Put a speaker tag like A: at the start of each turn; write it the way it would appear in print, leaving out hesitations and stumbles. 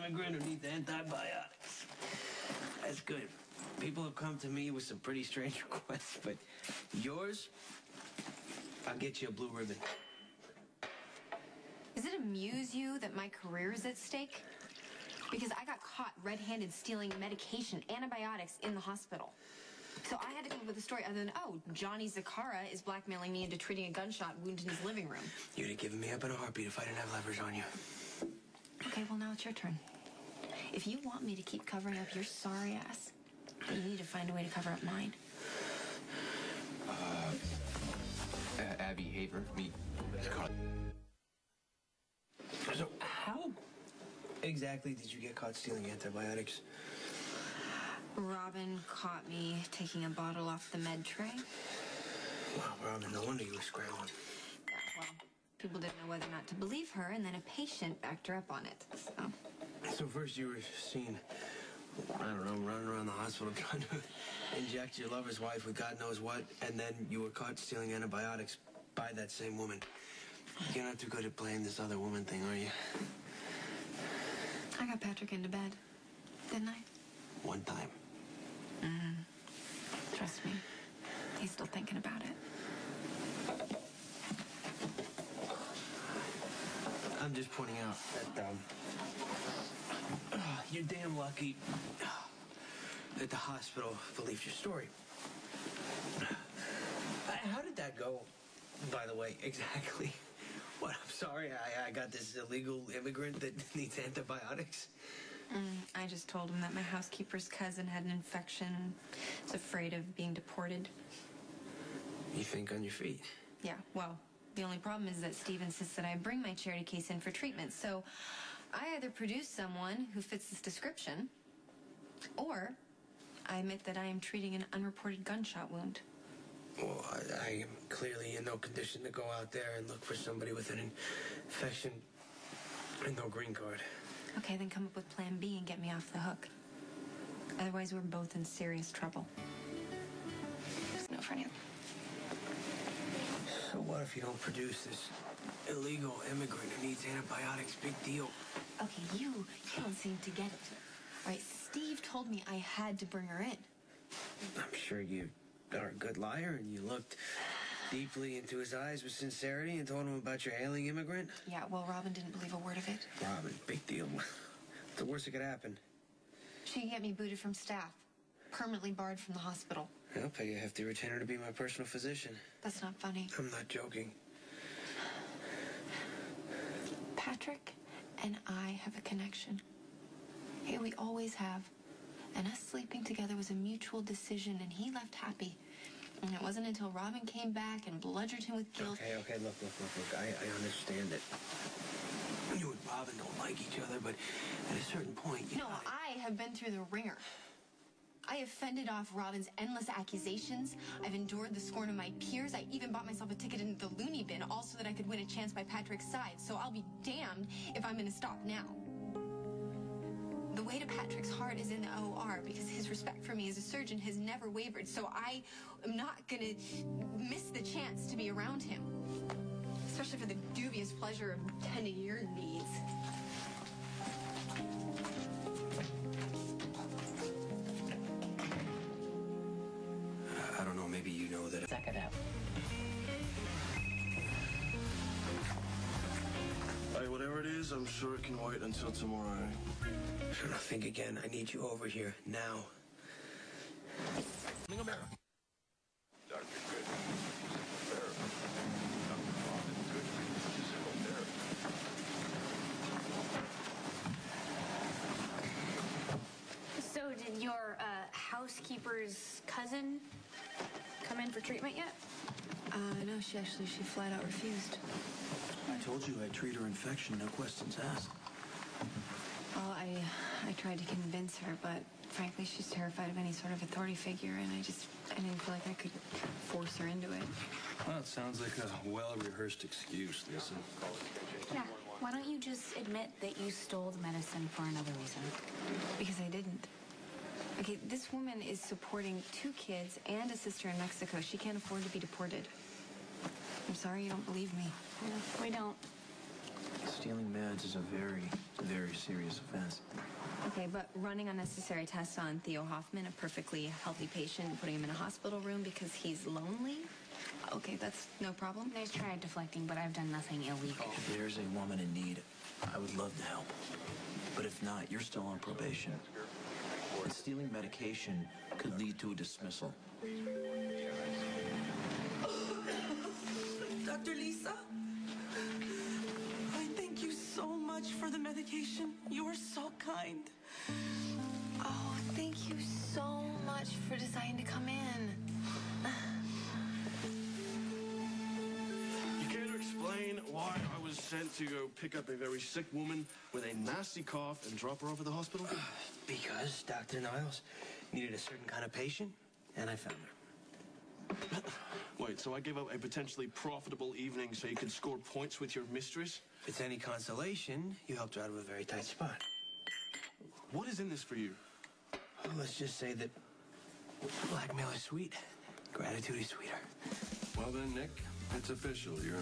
A: immigrant who needs antibiotics. That's good. People have come to me with some pretty strange requests, but yours, I'll get you a blue ribbon.
B: Does it amuse you that my career is at stake? Because I got caught red-handed stealing medication, antibiotics, in the hospital. So I had to come up with a story other than, oh, Johnny Zakara is blackmailing me into treating a gunshot wound in his living room.
A: You'd have given me up in a heartbeat if I didn't have leverage on you.
B: Okay, well, now it's your turn. If you want me to keep covering up your sorry ass, then you need to find a way to cover up mine.
C: Abby Haver, me.
A: So how exactly did you get caught stealing antibiotics?
B: Robin caught me taking a bottle off the med tray.
A: Wow, Robin, no wonder you were scrambling.
B: Yeah, well, people didn't know whether or not to believe her, and then a patient backed her up on it,
A: So first you were seen, I don't know, running around the hospital trying to inject your lover's wife with God knows what, and then you were caught stealing antibiotics by that same woman. You're not too good at playing this other woman thing, are you?
B: I got Patrick into bed, didn't I?
A: One time.
B: Trust me, he's still thinking about it.
A: I'm just pointing out that, you're damn lucky that the hospital believed your story. How did that go, by the way, exactly? What, I'm sorry, I got this illegal immigrant that needs antibiotics?
B: I just told him that my housekeeper's cousin had an infection and is afraid of being deported.
A: You think on your feet?
B: Yeah, well, the only problem is that Steve insists that I bring my charity case in for treatment, so I either produce someone who fits this description, or I admit that I am treating an unreported gunshot wound.
A: Well, I am clearly in no condition to go out there and look for somebody with an infection and no green card.
B: Okay, then come up with plan B and get me off the hook. Otherwise, we're both in serious trouble. No, Freddie.
A: So what if you don't produce this illegal immigrant who needs antibiotics? Big deal.
B: Okay, you don't seem to get it. All right, Steve told me I had to bring her in.
A: I'm sure you are a good liar, and you looked deeply into his eyes with sincerity and told him about your ailing immigrant.
B: Yeah, well, Robin didn't believe a word of it.
A: Robin, big deal. The worst that could happen.
B: She can get me booted from staff. Permanently barred from the hospital.
A: I'll pay a hefty retainer to be my personal physician.
B: That's not funny.
A: I'm not joking.
B: Patrick and I have a connection. Hey, we always have. And us sleeping together was a mutual decision, and he left happy. And it wasn't until Robin came back and bludgeoned him with guilt.
A: Okay, look. I understand that you and Robin don't like each other, but at a certain point, you know...
B: No, I have been through the ringer. I have fended off Robin's endless accusations. I've endured the scorn of my peers. I even bought myself a ticket into the loony bin, all so that I could win a chance by Patrick's side. So I'll be damned if I'm going to stop now. The way to Patrick's heart is in the OR because his respect for me as a surgeon has never wavered. So I am not going to miss the chance to be around him, especially for the dubious pleasure of tending your needs.
A: I don't know, maybe you know that...
D: Suck it up.
E: Hey, whatever it is, I'm sure it can wait until tomorrow.
A: So now think again. I need you over here now.
E: Dr. Good.
F: So did your housekeeper's cousin come in for treatment yet?
B: No, she flat out refused.
G: I told you I'd treat her infection, no questions asked.
B: Well, I tried to convince her, but frankly, she's terrified of any sort of authority figure, and I didn't feel like I could force her into it.
G: Well, it sounds like a well-rehearsed excuse, Lisa.
F: Yeah. Why don't you just admit that you stole the medicine for another reason?
B: Because I didn't. Okay, this woman is supporting 2 kids and a sister in Mexico. She can't afford to be deported. I'm sorry you don't believe me.
F: No, we don't.
G: Stealing med.
A: self-defense is a very, very serious offense.
B: Okay, but running unnecessary tests on Theo Hoffman, a perfectly healthy patient, and putting him in a hospital room because he's lonely? Okay, that's no problem.
F: Nice try at deflecting, but I've done nothing illegal.
D: If there's a woman in need, I would love to help. But if not, you're still on probation. And stealing medication could lead to a dismissal.
H: Dr. Lisa, I thank you so much for the medication. You are so kind.
B: Oh, thank you so much for deciding to come in.
E: You care to explain why I was sent to go pick up a very sick woman with a nasty cough and drop her off at the hospital?
A: Because Dr. Niles needed a certain kind of patient, and I found her.
E: Wait, so I gave up a potentially profitable evening so you could score points with your mistress?
A: If it's any consolation, you helped her out of a very tight spot.
E: What is in this for you?
A: Well, let's just say that blackmail is sweet, gratitude is sweeter.
E: Well then, Nick, it's official. You're